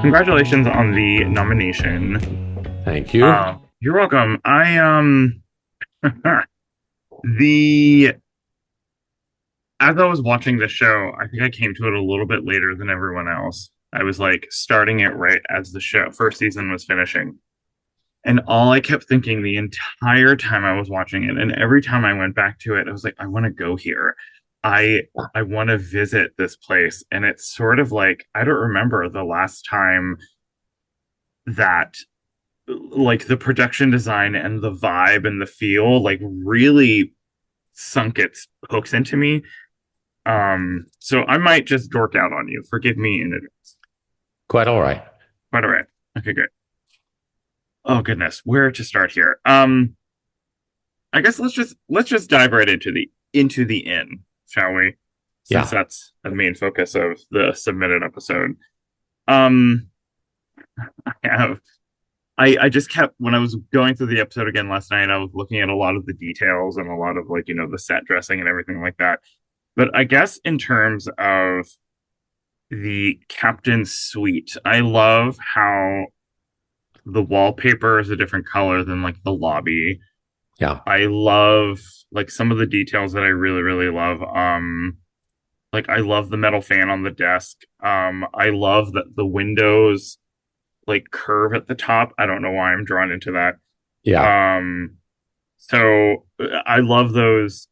Congratulations on the nomination. Thank you. You're welcome. The as I was watching the show, I think I came to it a little bit later than everyone else. I was like starting it right as the show first season was finishing. And all I kept thinking the entire time I was watching it, and every time I went back to it, I was like, I want to go here. I I want to visit this place. And it's sort of like I don't remember the last time that like the production design and the vibe and the feel like really sunk its hooks into me. So I might just dork out on you. Forgive me in advance. Quite all right. By the way, okay, good. Oh goodness, where to start here? I guess let's just dive right into the inn, shall we? Since Yeah. that's the main focus of the submitted episode. Um, I have I just kept when I was going through the episode again last night, I was looking at a lot of the details and a lot of like, the set dressing and everything like that. But I guess in terms of the captain's suite, I love how the wallpaper is a different color than like the lobby. Yeah. I love like some of the details that I really, really love. Like I love the metal fan on the desk. I love that the windows like curve at the top. I don't know why I'm drawn into that. Yeah. Um, so I love those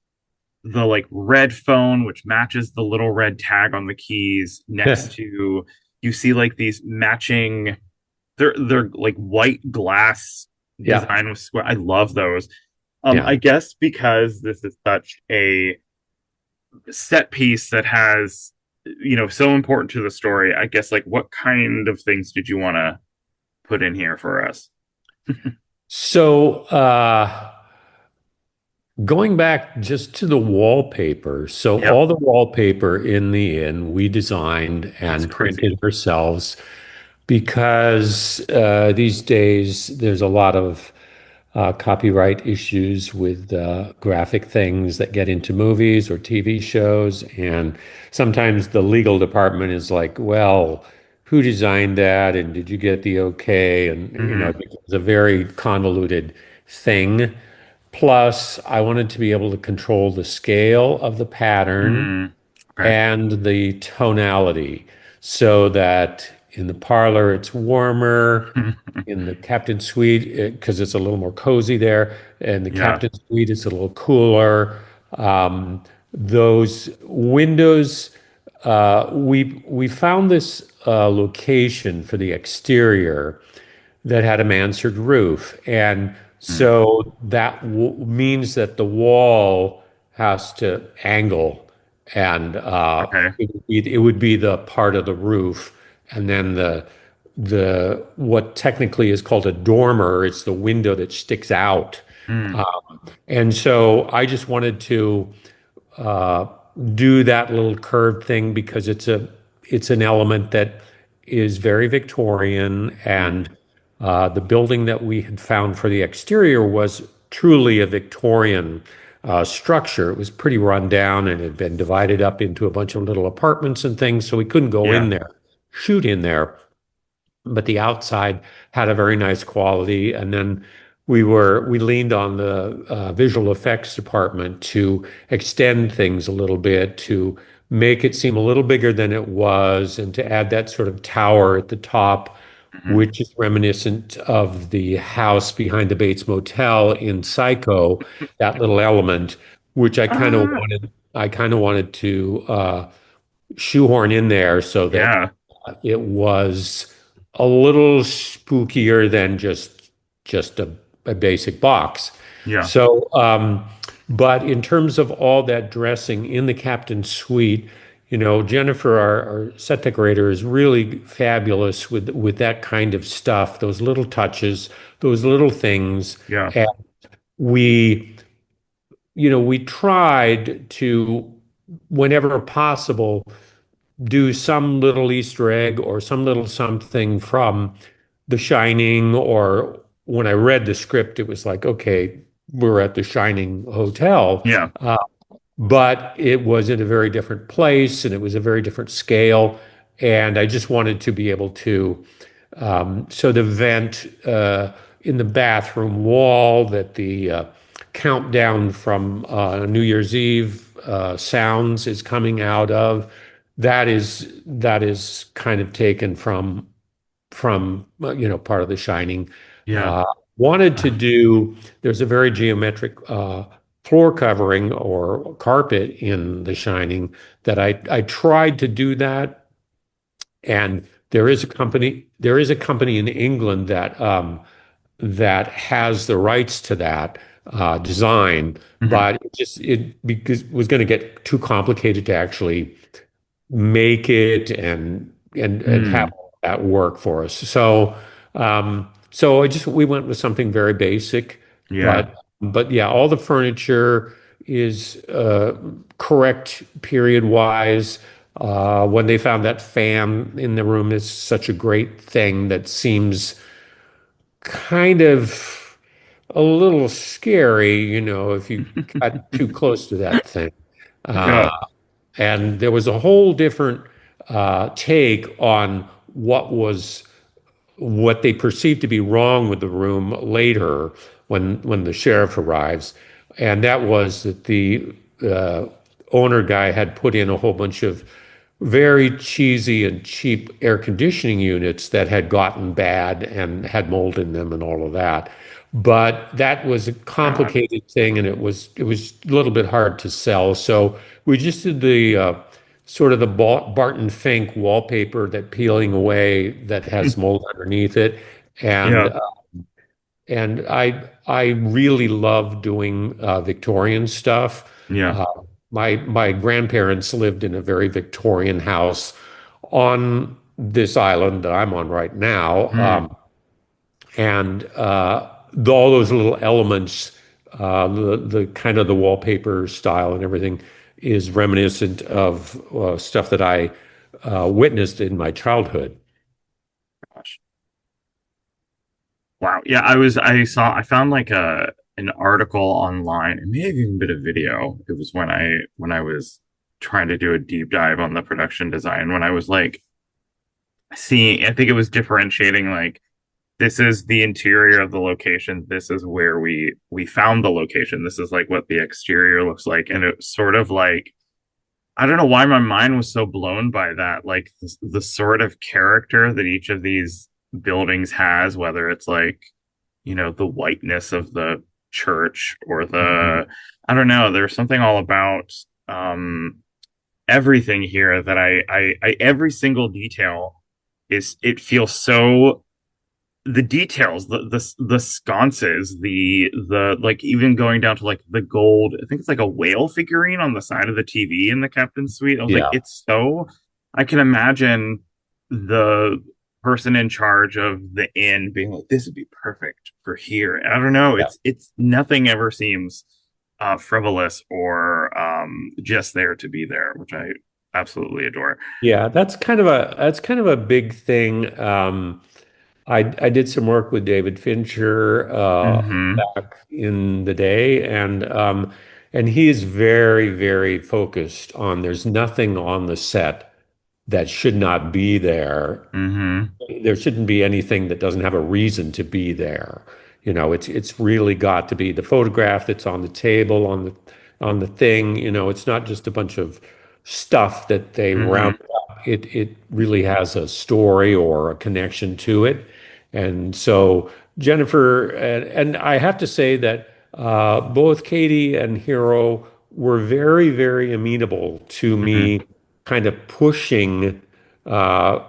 the like red phone which matches the little red tag on the keys next to you see like these matching they're like white glass Yeah. design with square. I love those. Yeah. I guess because this is such a set piece that has so important to the story. I guess like what kind of things did you want to put in here for us? So, going back just to the wallpaper. So, Yep, all the wallpaper in the inn we designed that's and crazy. printed ourselves because these days there's a lot of copyright issues with graphic things that get into movies or TV shows. And sometimes the legal department is like, well, who designed that? And did you get the okay? And, Mm-hmm. it's a very convoluted thing. Plus, I wanted to be able to control the scale of the pattern Mm-hmm. Okay. and the tonality so that in the parlor it's warmer, in the captain suite because it's a little more cozy there, and the Yeah. captain suite it's a little cooler. Those windows, we found this location for the exterior that had a mansard roof. And Mm. so that means that the wall has to angle and Okay. it would be the part of the roof. And then the what technically is called a dormer, it's the window that sticks out. Mm. And so I just wanted to uh, do that little curved thing because it's an element that is very Victorian, Mm. and the building that we had found for the exterior was truly a Victorian structure. It was pretty run down and had been divided up into a bunch of little apartments and things, so we couldn't go Yeah. in there, shoot in there, but the outside had a very nice quality. And then we leaned on the visual effects department to extend things a little bit, to make it seem a little bigger than it was, and to add that sort of tower at the top, Mm-hmm. which is reminiscent of the house behind the Bates Motel in Psycho, that little element, which Ah, I kind of wanted to shoehorn in there so that yeah. it was a little spookier than just a basic box. Yeah. So, but in terms of all that dressing in the captain's suite, Jennifer, our set decorator, is really fabulous with that kind of stuff, those little touches, those little things. Yeah. And we, we tried to, whenever possible, do some little Easter egg or some little something from The Shining, or when I read the script, it was like, okay, we're at the Shining Hotel, Yeah. but it was in a very different place and it was a very different scale. and I just wanted to be able to. So the vent in the bathroom wall that the countdown from New Year's Eve sounds is coming out of, that is kind of taken from part of The Shining. Yeah. Uh, Wanted to Uh, do. There's a very geometric floor covering or carpet in The Shining that I tried to do that, and there is a company in England that has the rights to that design, mhm. but it because it was going to get too complicated to actually make it and have Mm, all that work for us. So we went with something very basic, yeah. but yeah, all the furniture is correct period wise. When they found that fan in the room is such a great thing that seems kind of a little scary, if you got too close to that thing. Yeah. Uh, and there was a whole different take on what they perceived to be wrong with the room later when the sheriff arrives, and that was that the uh, owner guy had put in a whole bunch of very cheesy and cheap air conditioning units that had gotten bad and had mold in them and all of that. But that was a God. complicated thing, and it was a little bit hard to sell. So we just did the sort of the Barton Fink wallpaper that peeling away that has mold underneath it, and Yeah. uh, and I really love doing Victorian stuff. Yeah. Uh, my grandparents lived in a very Victorian house on this island that I'm on right now, Mm. and all those little elements, the kind of the wallpaper style and everything, is reminiscent of stuff that I witnessed in my childhood. Gosh. Wow. Yeah, I found like a an article online. It may have even been a video. It was when I was trying to do a deep dive on the production design, when I was like seeing, I think it was differentiating like this is the interior of the location. This is where we found the location. This is like what the exterior looks like. And it's sort of like I don't know why my mind was so blown by that. Like the sort of character that each of these buildings has, whether it's like, the whiteness of the church or Mhm. I don't know, there's something all about everything here that every single detail it feels so the details, the sconces, the like even going down to like the gold. I think it's like a whale figurine on the side of the TV in the captain's suite. I was like, Yeah, it's so. I can imagine the person in charge of the inn being like, "This would be perfect for here." And I don't know. yeah. It's nothing ever seems frivolous or just there to be there, which I absolutely adore. Yeah, that's kind of a big thing. I did some work with David Fincher Hmm. back in the day, and he is very, very focused on there's nothing on the set that should not be there. Hmm. There shouldn't be anything that doesn't have a reason to be there. It's really got to be the photograph that's on the table on the thing. It's not just a bunch of stuff that they round Hmm. up. It really has a story or a connection to it. And so Jennifer and I have to say that both Katie and Hero were very, very amenable to Hmm. me kind of pushing. Uh,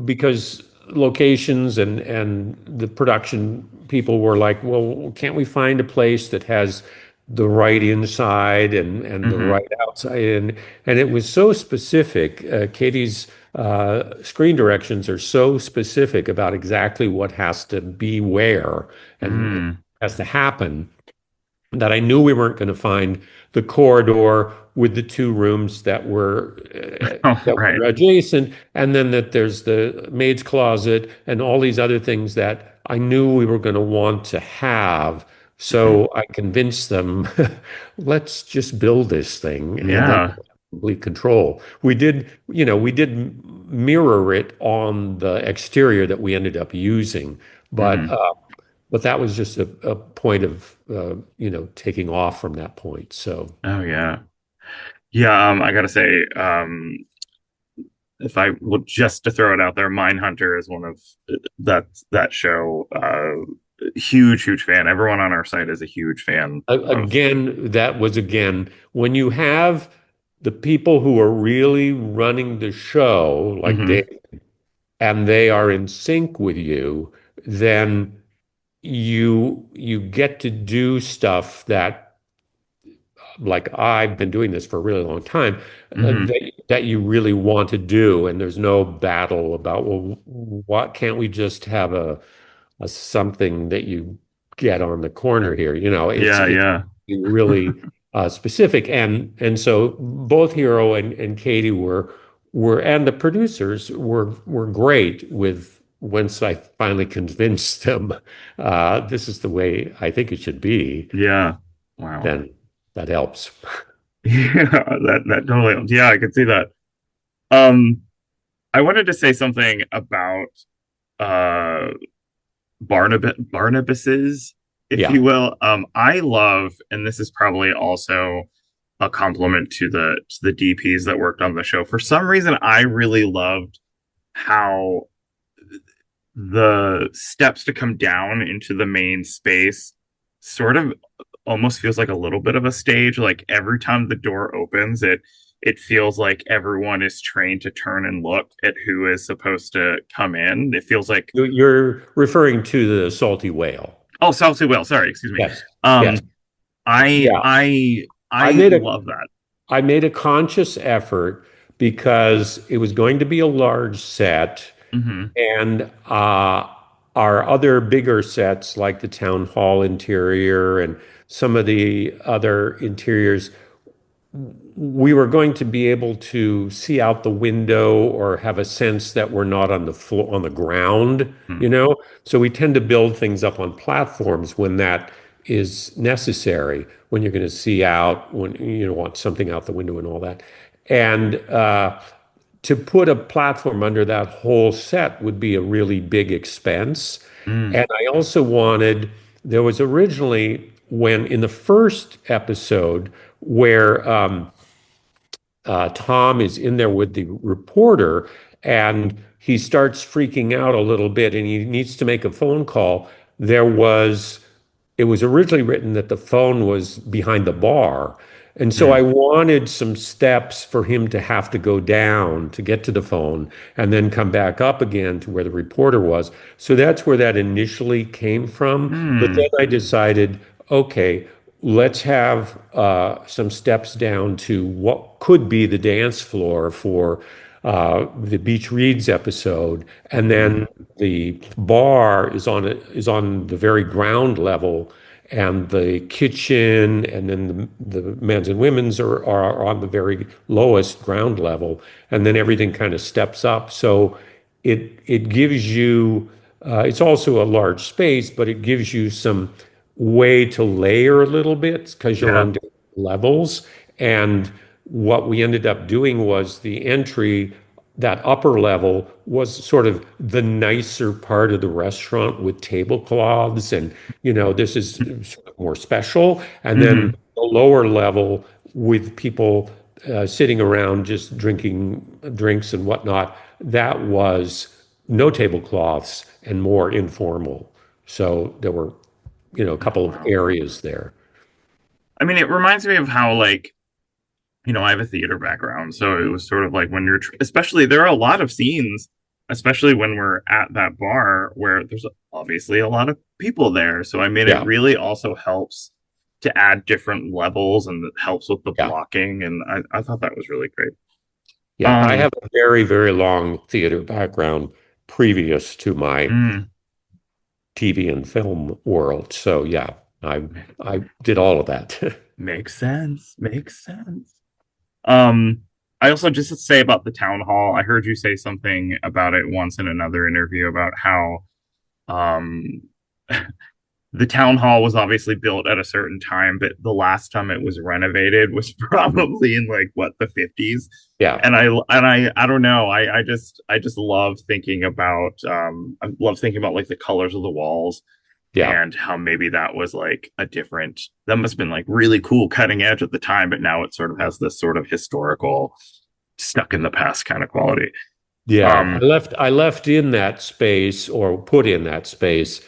because locations and the production people were like, well, can't we find a place that has the right inside and the Hmm. right outside? And it was so specific. Katie's screen directions are so specific about exactly what has to be where and Hmm. has to happen that I knew we weren't going to find the corridor with the two rooms that were Oh, right. adjacent, and then that there's the maid's closet and all these other things that I knew we were going to want to have. Hmm. So I convinced them, let's just build this thing, and then Yeah. complete control. We did mirror it on the exterior that we ended up using, but Hmm. that was just a point of taking off from that point. So Oh yeah. Yeah, I gotta say, if I would just to throw it out there, Mindhunter is one of that show. Huge fan. Everyone on our site is a huge fan of. again, that was again when you have the people who are really running the show, like Hmm. Dave, and they are in sync with you, then you get to do stuff that, like, I've been doing this for a really long time, Hmm. that you really want to do, and there's no battle about, well, what can't we just have a something that you get on the corner here? Yeah, It's yeah, really specific, and so both Hero and Katie were and the producers were great with. Once I finally convinced them, this is the way I think it should be, yeah. Wow. then that helps. Yeah, that totally. Yeah, I could see that. Um, I wanted to say something about uh Barnabas's, if Yeah. you will. I love, and this is probably also a compliment to the DPs that worked on the show. For some reason, I really loved how the steps to come down into the main space sort of almost feels like a little bit of a stage. Like every time the door opens, it feels like everyone is trained to turn and look at who is supposed to come in. It feels like, You're referring to the salty whale. oh, Southsea Whale, sorry, excuse me. Yes. Yes. Um, I Yeah. I I I made a love that. I made a conscious effort because it was going to be a large set, Hmm. and our other bigger sets like the town hall interior and some of the other interiors, we were going to be able to see out the window or have a sense that we're not on the floor, on the ground, Hmm. you know? So we tend to build things up on platforms when that is necessary, when you're going to see out, when you want something out the window and all that. And to put a platform under that whole set would be a really big expense. Mm. And I also wanted, there was originally when in the first episode where Tom is in there with the reporter and he starts freaking out a little bit and he needs to make a phone call. There was, it was originally written that the phone was behind the bar. And so I Mm. wanted some steps for him to have to go down to get to the phone and then come back up again to where the reporter was. So that's where that initially came from. But then Mm. I decided, okay, let's have some steps down to what could be the dance floor for the Beach Reads episode, and then Mm. the bar is on the very ground level, and the kitchen, and then the men's and women's are on the very lowest ground level, and then everything kind of steps up. So it gives you. It's also a large space, but it gives you some way to layer a little bit because you're Yeah. on different levels. And what we ended up doing was the entry, that upper level was sort of the nicer part of the restaurant with tablecloths and, this is sort of more special. And then Hmm. the lower level with people sitting around just drinking drinks and whatnot, that was no tablecloths and more informal. So there were a Oh, couple of wow. areas there. I mean, it reminds me of how, like, I have a theater background, so it was sort of like when you're, especially, there are a lot of scenes, especially when we're at that bar where there's obviously a lot of people there. So I mean, it Yeah, really also helps to add different levels and it helps with the yeah, blocking. And I thought that was really great. yeah. I Um, have a very, very long theater background previous to my mm, TV and film world. So yeah, I did all of that. makes sense. Makes sense. Um, I also just to say about the town hall, I heard you say something about it once in another interview about how um the town hall was obviously built at a certain time, but the last time it was renovated was probably in like what the 50s. Yeah, And I don't know. I just love thinking about I love thinking about like the colors of the walls yeah, and how maybe that was like a different that must have been like really cool cutting edge at the time, but now it sort of has this sort of historical stuck in the past kind of quality. yeah. Um I left in that space or put in that space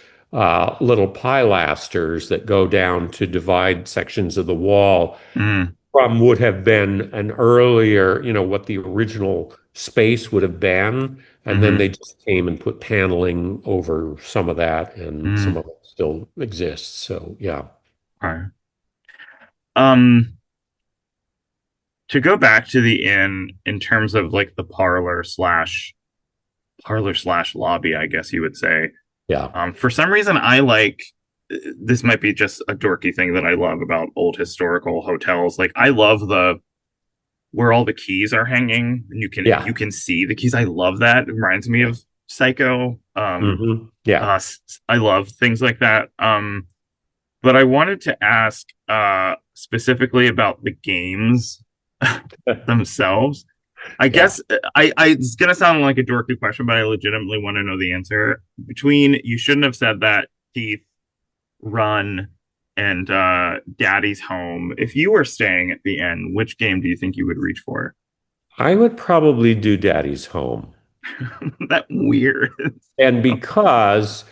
little pilasters that go down to divide sections of the wall mm, from would have been an earlier, what the original space would have been. And then mm-hmm, they just came and put paneling over some of that, and some mm, of it still exists. So, yeah, okay. Um to go back to the inn in terms of like the parlor slash lobby, I guess you would say. yeah, For some reason, I like this might be just a dorky thing that I love about old historical hotels. Like I love the where all the keys are hanging and you yeah, can see the keys. I love that. It reminds me of Psycho. yeah. Uh, I love things like that. But I wanted to ask specifically about the games themselves. I Yeah. guess it's gonna sound like a dorky question, but I legitimately want to know the answer. Between you shouldn't have said that, Teeth, Run, and Daddy's Home. If you were staying at the end, which game do you think you would reach for? I would probably do Daddy's Home. That weird. And because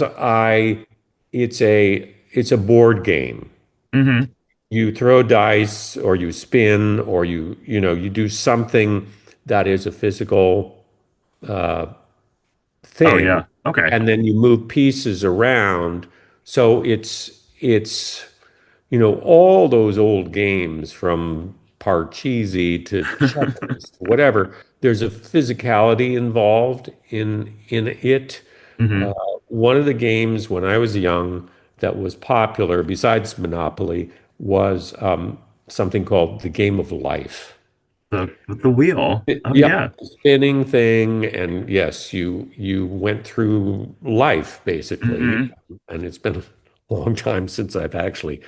I it's a board game. Mm-hmm. You throw dice or you spin or you do something that is a physical uh, Oh thing, yeah. Okay. and then you move pieces around. So it's all those old games from Parcheesi to checkers to whatever. There's a physicality involved in it. Uh, Mm-hmm. One of the games when I was young that was popular, besides Monopoly, was something called the Game of Life. The wheel. Oh Yep, yeah. spinning thing, and yes, you went through life basically, Mm-hmm. and it's been a long time since I've actually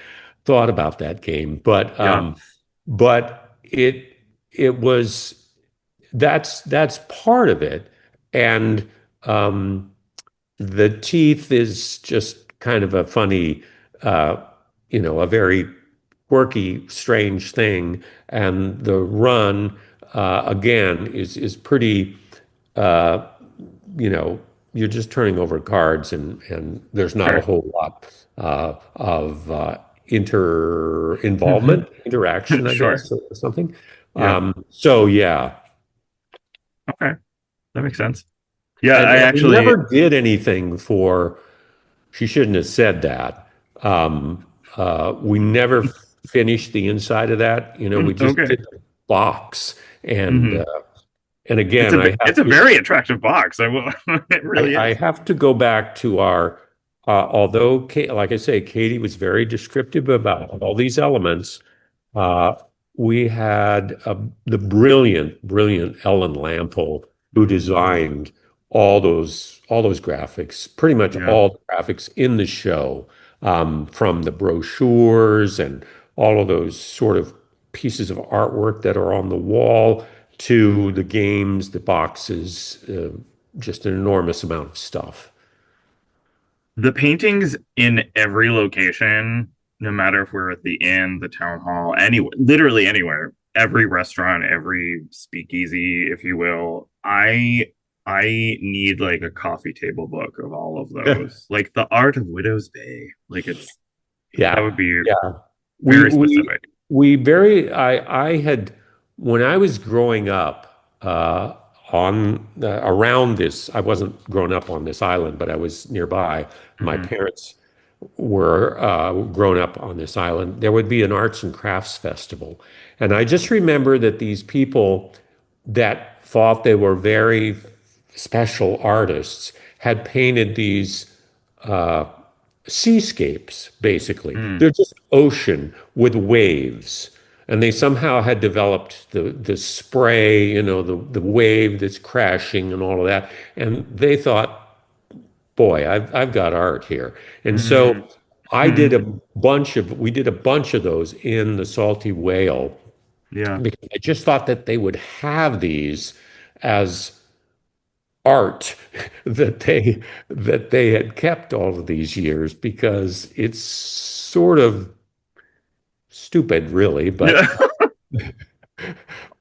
thought about that game, but Yeah. it was that's part of it, and um, the teeth is just kind of a funny, uh, a very quirky, strange thing. And the run, again, is pretty, uh, you're just turning over cards, and there's not a Sure. whole lot of inter Mm-hmm. involvement, interaction, I Sure. guess, or something. Yeah. So yeah. Okay. That makes sense. Yeah, And, I and we actually. never did anything for. She shouldn't have said that. We never finished the inside of that. We just Okay. did the box, and Mm-hmm. uh, and again, I It's have a to very attractive box. I will. It I, really I is. have to go back to our. Although, like I say, Katie was very descriptive about all these elements. Uh, we had the brilliant, brilliant Ellen Lampole, who designed all those graphics, pretty much Yeah. all the graphics in the show, from the brochures and all of those sort of pieces of artwork that are on the wall to the games, the boxes, just an enormous amount of stuff. The paintings in every location, no matter if we're at the inn, the town hall, anywhere, literally anywhere, every restaurant, every speakeasy, if you will, I need like a coffee table book of all of those. Like the art of Widow's Bay. Like that would Yeah, be yeah. We very we specific. we very I had when I was growing up on around this. I wasn't growing up on this island, but I was nearby. My Mm-hmm. parents were grown up on this island. There would be an arts and crafts festival, and I just remember that these people that thought they were very special artists had painted these seascapes, basically. Mm. They're just ocean with waves. And they somehow had developed the spray, the wave that's crashing and all of that. And they thought boy, I've got art here. And so Mm. Mhm. we did a bunch of those in the Salty Whale Yeah. because I just thought that they would have these as art that they had kept all of these years because it's sort of stupid, really, Yeah. but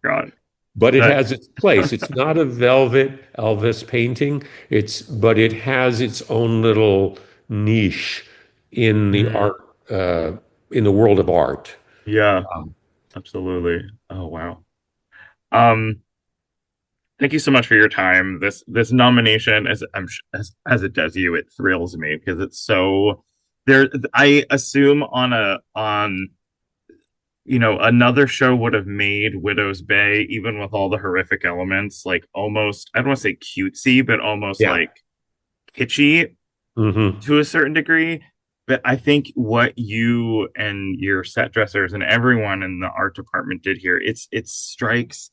God. it That. has its place. It's not a velvet Elvis painting. But it has its own little niche in the Mm. art, in the world of art. Yeah. Absolutely. Oh wow. Um. Thank you so much for your time. This nomination, as it does you, it thrills me because it's so there. I assume on another show would have made Widow's Bay, even with all the horrific elements, like almost I don't want to say cutesy, but almost Yeah. like kitschy Hmm. to a certain degree. But I think what you and your set dressers and everyone in the art department did here, it strikes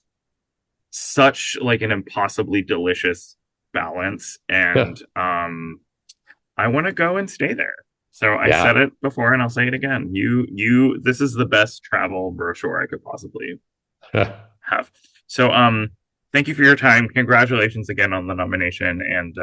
such like an impossibly delicious balance. And I want to go and stay there. So I Yeah. said it before and I'll say it again. This is the best travel brochure I could possibly have. So thank you for your time. Congratulations again on the nomination and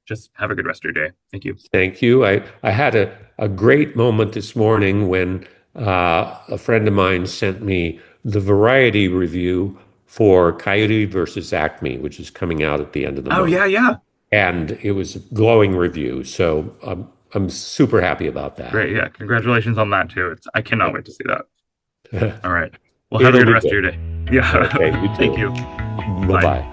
just have a good rest of your day. Thank you. Thank you. I had a great moment this morning when a friend of mine sent me the Variety review for Coyote versus Acme, which is coming out at the end of the Oh month. yeah, yeah. And it was a glowing review. So I'm super happy about that. Great. Yeah. Congratulations on that too. I cannot wait to see that. All right. Well, have a It'll good be rest of good. your day. Yeah. Okay, you Thank too. you. Bye. Bye-bye.